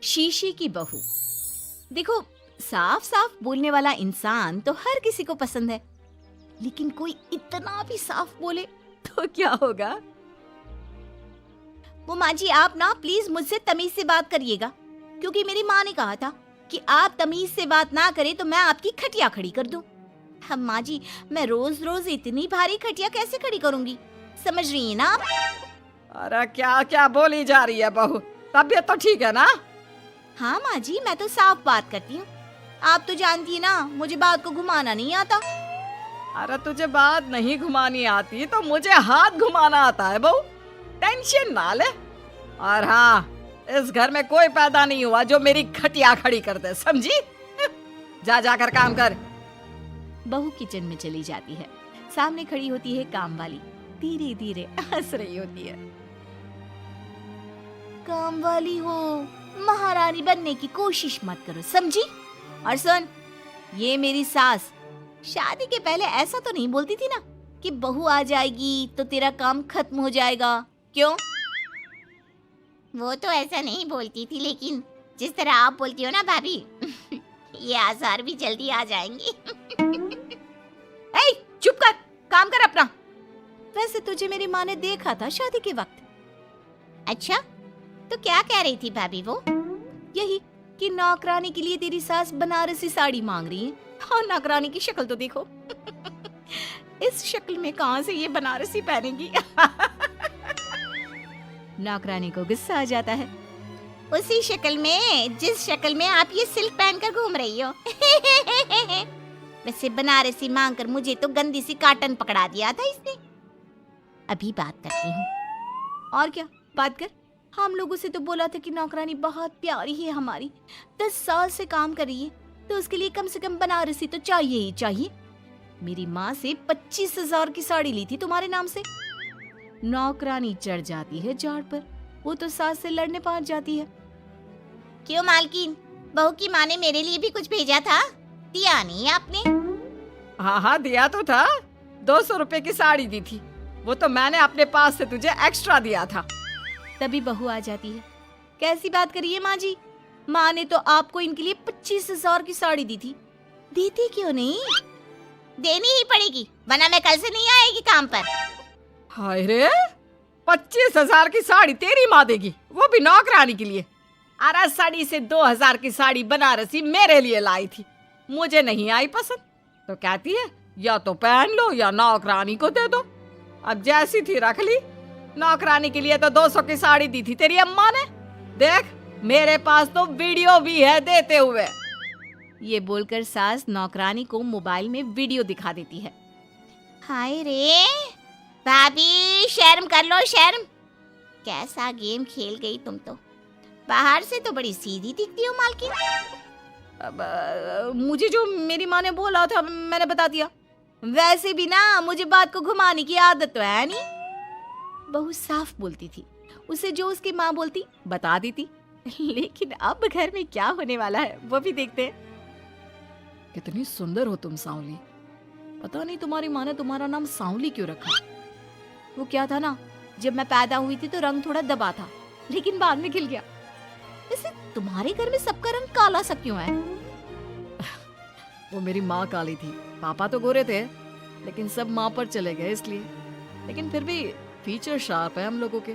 शीशे की बहू। देखो, साफ साफ बोलने वाला इंसान तो हर किसी को पसंद है, लेकिन कोई इतना भी साफ बोले तो क्या होगा? वो माँ जी, आप ना प्लीज मुझसे तमीज से बात करिएगा, क्योंकि मेरी माँ ने कहा था कि आप तमीज से बात ना करें तो मैं आपकी खटिया खड़ी कर दूं। हम माँ जी, मैं रोज रोज इतनी भारी खटिया कैसे खड़ी करूंगी, समझ रही है ना आप? अरे क्या क्या बोली जा रही है बहू, तबीयत तो ठीक है ना? हाँ माँ जी, मैं तो साफ बात करती हूँ। आप तो जानती है ना, मुझे बात को घुमाना नहीं आता। अरे तुझे बात नहीं घुमानी आती तो मुझे हाथ घुमाना आता है बहू, टेंशन ना ले। और हाँ, इस घर में कोई पैदा नहीं हुआ जो मेरी खटिया खड़ी कर दे, समझी? जा जाकर काम कर। बहू किचन में चली जाती है। सामने खड़ी होती है काम वाली, धीरे धीरे हंस रही होती है। काम वाली हो, महारानी बनने की कोशिश मत करो, समझी? और सुन, ये मेरी सास शादी के पहले ऐसा तो नहीं बोलती थी ना कि बहू आ जाएगी तो तेरा काम खत्म हो जाएगा, क्यों? वो तो ऐसा नहीं बोलती थी, लेकिन जिस तरह आप बोलती हो ना भाभी, ये आसार भी जल्दी आ जाएंगे। ए, चुप कर, काम कर अपना। वैसे तुझे मेरी माँ ने देखा था शादी के वक्त। अच्छा, तो क्या कह रही थी भाभी वो? यही कि नौकरानी के लिए तेरी सास बनारसी साड़ी मांग रही है। और नौकरानी की शक्ल तो देखो। इस शक्ल में कहां से ये बनारसी पहनेगी? नौकरानी को गुस्सा आ जाता है। उसी शक्ल में जिस शक्ल में आप ये सिल्क पहनकर घूम रही हो। वैसे बनारसी मांगकर मुझे तो गंदी सी काटन पकड़ा दिया था इसने। अभी बात करती हूँ। और क्या बात कर? हम लोगों से तो बोला था कि नौकरानी बहुत प्यारी है हमारी, 10 साल से काम कर रही है, तो उसके लिए कम से कम बनारसी तो चाहिए ही चाहिए। मेरी माँ से 25,000 की साड़ी ली थी तुम्हारे नाम से। नौकरानी चढ़ जाती है झाड़ पर। वो तो सास से लड़ने पहुंच जाती है। क्यों मालकिन, बहू की माँ ने मेरे लिए भी कुछ भेजा था, दिया नहीं आपने? हाँ हाँ, दिया तो था। 200 रुपए की साड़ी दी थी, वो तो मैंने अपने पास से तुझे एक्स्ट्रा दिया था। तभी बहू आ जाती है। कैसी बात करिए माँ जी, माँ ने तो आपको इनके लिए 25,000 की साड़ी दी थी, देती क्यों नहीं? देनी ही पड़ेगी, वरना मैं कल से नहीं आएगी काम पर। हाय रे, 25,000 की साड़ी तेरी माँ देगी, वो भी नौकरानी के लिए? अरे साड़ी से 2,000 की साड़ी बनारसी मेरे लिए लाई थी, मुझे नहीं आई पसंद, तो कहती है या तो पहन लो या नौकरानी को दे दो। अब जैसी थी रख ली। नौकरानी के लिए तो 200 की साड़ी दी थी तेरी अम्मा ने। देख, मेरे पास तो वीडियो भी है देते हुए। ये बोलकर सास नौकरानी को मोबाइल में वीडियो दिखा देती है। हाय रे भाभी, शर्म कर लो शर्म। कैसा गेम खेल गई तुम तो। बाहर से तो बड़ी सीधी दिखती हो मालकिन। अब मुझे जो मेरी माँ ने बोला था मैंने बता दिया। वैसे भी ना मुझे बात को घुमाने की आदत तो है नहीं। बहू साफ बोलती थी, उसे जो उसकी माँ बोलती बता देती। लेकिन अब घर में क्या होने वाला है वो भी देखते हैं। कितनी सुंदर हो तुम सांवली। पता नहीं तुम्हारी माँ ने तुम्हारा नाम सांवली क्यों रखा। वो क्या था ना, जब मैं पैदा हुई थी तो रंग थोड़ा दबा था, लेकिन बाद में खिल गया। वैसे तुम्हारे घर में सबका रंग काला सा क्यों है? वो मेरी माँ काली थी, पापा तो गोरे थे, लेकिन सब माँ पर चले गए इसलिए। लेकिन फिर भी फीचर शार्प है हम लोगों के।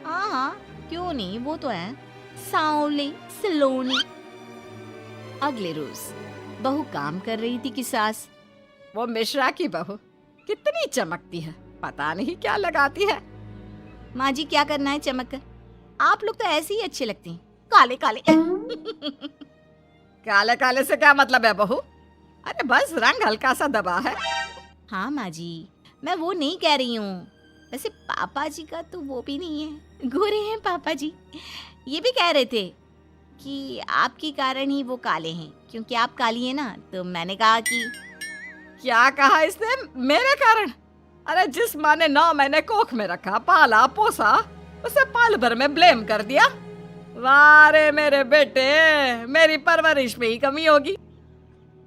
हाँ हाँ, क्यों नहीं, वो तो है सांवली सलोनी। अगले रोज बहू काम कर रही थी कि सास, वो मिश्रा की बहू कितनी चमकती है, पता नहीं क्या लगाती है। माँ जी क्या करना है चमक कर, आप लोग तो ऐसे ही अच्छे लगते हैं, काले काले। काले काले से क्या मतलब है बहू? अरे बस रंग हल्का सा दबा है। हाँ माँ जी, मैं वो नहीं कह रही हूँ। वैसे पापा जी का तो वो भी नहीं है, गोरे हैं पापा जी। ये भी कह रहे थे कि आपके कारण ही वो काले हैं, क्योंकि आप काली हैं ना। तो मैंने कहा कि क्या कहा इसने मेरे कारण? अरे जिस माँ ने 9 महीने कोख में रखा, पाला पोसा, उसे पल भर में ब्लेम कर दिया। वाह रे मेरे बेटे, मेरी परवरिश में ही कमी होगी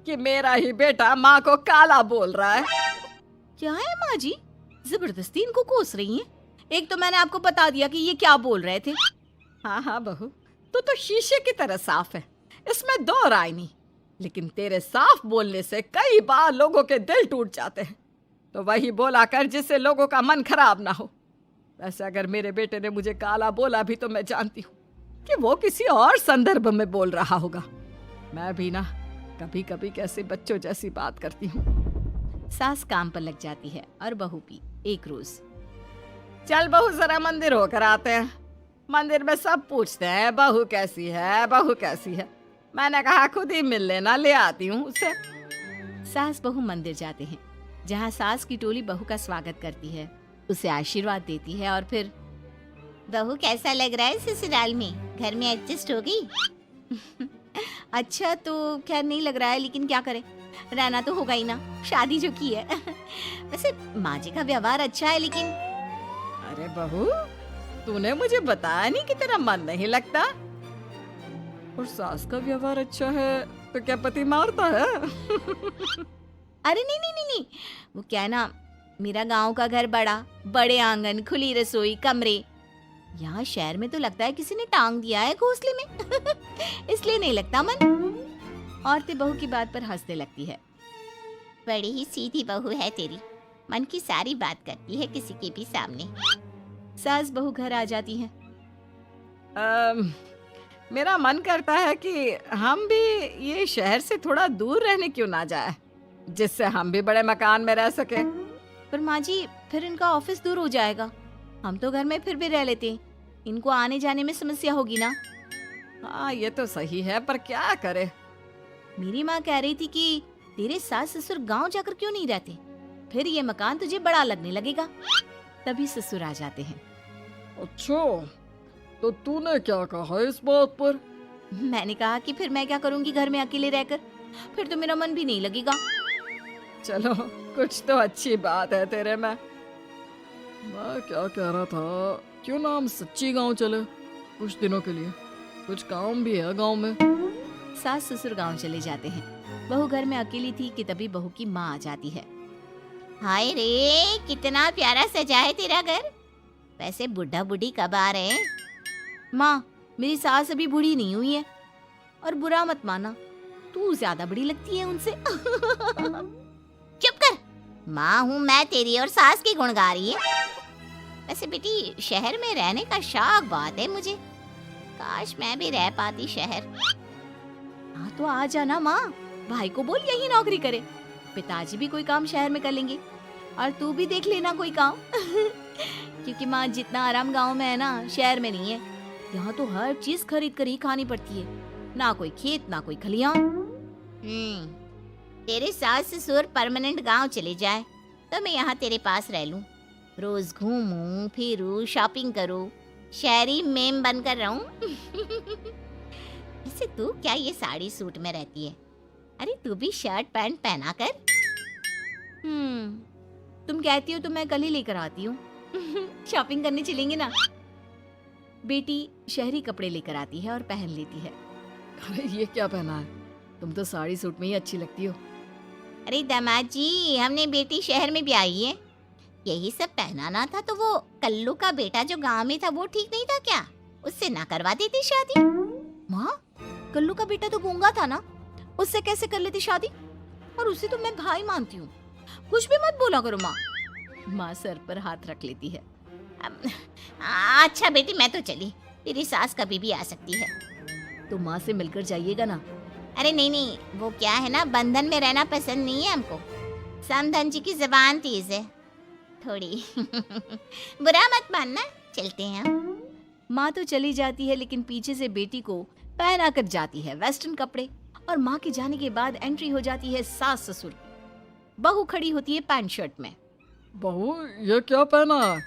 कि मेरा ही बेटा माँ को काला बोल रहा है। क्या है माँ जी, जबरदस्ती इनको कोस रही हैं? एक तो मैंने आपको बता दिया कि ये क्या बोल रहे थे। हाँ हाँ बहू, तू तो शीशे की तरह साफ है, इसमें दो राय नहीं। लेकिन तेरे साफ बोलने से कई बार लोगों के दिल टूट जाते हैं। तो वही बोला कर जिससे लोगों का मन खराब ना हो। वैसे अगर मेरे बेटे ने मुझे काला बोला भी तो मैं जानती हूँ कि वो किसी और संदर्भ में बोल रहा होगा। मैं भी ना कभी कभी कैसे बच्चों जैसी बात करती हूँ। सास काम पर लग जाती है और बहू भी। एक रोज, चल बहू जरा मंदिर होकर आते हैं। मंदिर में सब पूछते हैं बहू कैसी है, बहू कैसी है। मैंने कहा खुद ही मिल लेना, ले आती हूँ उसे। सास बहू मंदिर जाते हैं, जहाँ सास की टोली बहू का स्वागत करती है, उसे आशीर्वाद देती है और फिर, बहू कैसा लग रहा है ससुराल में? घर में एडजस्ट हो गई? अच्छा तो खैर नहीं लग रहा है, लेकिन क्या करें, रहना तो होगा ही ना, शादी जो की है। वैसे माँ जी का व्यवहार अच्छा है, लेकिन अरे बहू, तूने मुझे बताया नहीं कि तेरा मन नहीं लगता। और सास का व्यवहार अच्छा है तो क्या पति मारता है? अरे नहीं नहीं नहीं नहीं, वो क्या है ना, मेरा गांव का घर बड़ा, बड़े आंगन, खुली रसोई, कमरे। यहाँ शहर में तो लगता है किसी ने टांग दिया है घोंसले में। इसलिए नहीं लगता मन। औरतें बहू की बात पर हंसने लगती है। बड़ी ही सीधी बहू है तेरी, मन की सारी बात करती है किसी के भी सामने। सास बहू घर आ जाती हैं। मेरा मन करता है कि हम भी ये शहर से थोड़ा दूर रहने क्यों ना जाए, जिससे हम भी बड़े मकान में रह सके। पर माँ जी, फिर इनका ऑफिस दूर हो जाएगा। हम तो घर में फिर भी रह लेते हैं, इनको आने जाने में समस्या होगी ना। हाँ ये तो सही है, पर क्या करे। मेरी माँ कह रही थी कि तेरे सास ससुर गांव जाकर क्यों नहीं रहते, फिर ये मकान तुझे बड़ा लगने लगेगा। तभी ससुर आ जाते हैं। अच्छा, तो तूने क्या कहा इस बात पर? मैंने कहा कि फिर मैं क्या करूंगी घर में अकेले रहकर, फिर तो मेरा मन भी नहीं लगेगा। चलो, कुछ तो अच्छी बात है तेरे में। मैं क्या कह रहा था, क्यों ना हम सच्ची गांव चले कुछ दिनों के लिए, कुछ काम भी है गांव में। सास ससुर गांव चले जाते हैं। बहू घर में अकेली थी कि तभी बहू की माँ आ जाती है। हाय रे, कितना प्यारा सजा है तेरा घर। वैसे बुढ़ा बुढ़ी कब आ रहे हैं? माँ, मेरी सास अभी बूढ़ी नहीं हुई है, और बुरा मत माना, तू ज्यादा बड़ी लगती है उनसे। चुप कर, माँ हूँ मैं तेरी और सास की गुण गा रही है। वैसे बेटी, शहर में रहने का शौक बहुत है मुझे, काश मैं भी रह पाती शहर। हाँ तो आ जाना माँ, भाई को बोल यही नौकरी करे, पिताजी भी कोई काम शहर में कर लेंगे, और तू भी देख लेना कोई काम। क्योंकि माँ, जितना आराम गांव में है ना, शहर में नहीं है। यहाँ तो हर चीज खरीद कर ही खानी पड़ती है, ना कोई खेत ना कोई खलियान। तेरे सास ससुर परमानेंट गांव चले जाए तो मैं यहाँ तेरे पास रह लूं, रोज घूमूं फिरूं, शॉपिंग करूं, शहरी मेम बनकर रहूं। वैसे तू क्या ये साड़ी सूट में रहती है? अरे तू भी शर्ट पैंट पहना कर। तुम कहती हो तो मैं कल ही लेकर आती हूँ। शॉपिंग करने चलेंगे ना। बेटी शहरी कपड़े लेकर आती है और पहन लेती है। अरे ये क्या पहना है, तुम तो साड़ी सूट में ही अच्छी लगती हो। अरे दामाद जी, हमने बेटी शहर में भी आई है, यही सब पहनाना था। तो वो कल्लू का बेटा जो गांव में था वो ठीक नहीं था क्या? उससे ना करवा देती शादी? माँ, कल्लू का बेटा तो गूंगा था ना, उससे कैसे कर लेती शादी? और उसे तो मैं भाई मानती हूँ, कुछ भी मत बोला करो माँ। माँ सर पर हाथ रख लेती है। अच्छा बेटी, मैं तो चली, तेरी सास कभी भी आ सकती है। तो माँ से मिलकर जाइएगा ना। अरे नहीं नहीं, वो क्या है ना, बंधन में रहना पसंद नहीं है हमको। समधन जी की जबान तेज है थोड़ी। बुरा मत मानना, चलते हैं हम। माँ तो चली जाती है, लेकिन पीछे से बेटी को पहना कर जाती है वेस्टर्न कपड़े, और माँ के जाने के बाद एंट्री हो जाती है सास ससुर की। बहू खड़ी होती है पैंट शर्ट में। बहू ये क्या पहना है?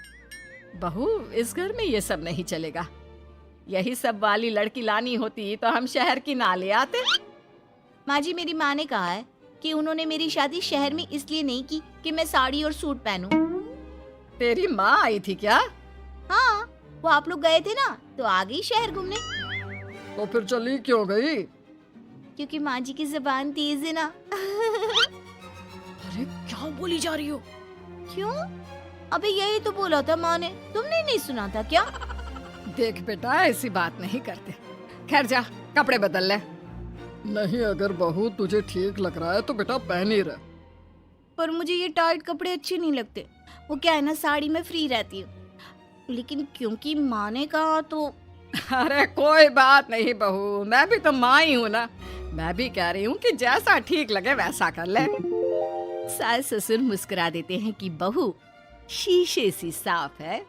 बहू, इस घर में ये सब नहीं चलेगा। यही सब वाली लड़की लानी होती तो हम शहर की ना ले आते। माँ जी, मेरी माँ ने कहा है कि उन्होंने मेरी शादी शहर में इसलिए नहीं की कि मैं साड़ी और सूट पहनूं। तेरी माँ आई थी क्या? हाँ, वो आप लोग गए थे ना तो आ गई शहर घूमने। तो फिर चली क्यों गई? क्योंकि माँ जी की जुबान तेज है ना। अरे क्या बोली जा रही हो? क्यों? अबे यही तो बोला था माँ ने, तुमने नहीं सुना था क्या? देख बेटा, ऐसी बात नहीं करते। खैर जा, कपड़े बदल ले। नहीं, अगर बहू तुझे ठीक लग रहा है तो बेटा पहन ही रहे। पर मुझे ये टाइट कपड़े अच्छे नहीं लगते। वो क्या है ना, साड़ी में फ्री रहती हूँ, लेकिन क्योंकि माँ ने कहा तो। अरे कोई बात नहीं बहू, मैं भी तो माँ ही हूँ ना। मैं भी कह रही हूँ कि जैसा ठीक लगे वैसा कर ले। सास ससुर मुस्कुरा देते हैं कि बहू शीशे सी साफ है।